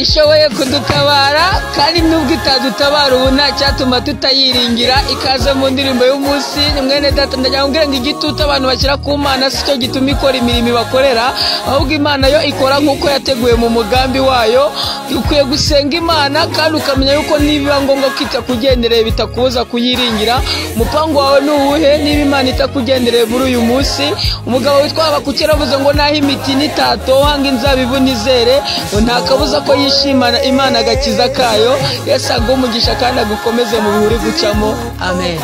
ishoboye kudutabara kandi nubwo itadutabara ubu nta cyatuma tutayiringira. Ikaze mu ndirimbo y'umunsi. Mwene data ndagira ngo igitutu abantu bashyira ku Mana si cyo gituma ikora imirimo ibakorera, ahubwo Imana yo ikora nk'uko yateguye mu mugambi wayo. Ukwiye gusenga Imana kandi ukamenya yuko nibiba ngombwa kwita kugendereye bitakubuza kuyiringira. Umupango wawe ni uwuhe niba Imana itakugendereye muri uyu munsi? Umugabo witwa Habakukera avuze ngo naho imiti nitatoha ngo inzabibu nizere, ngo nta kabuza ko yishimana Imana agakiza kayo. Yesu aguhe umugisha kandi agukomeze mu bihuri gucamo. Amen.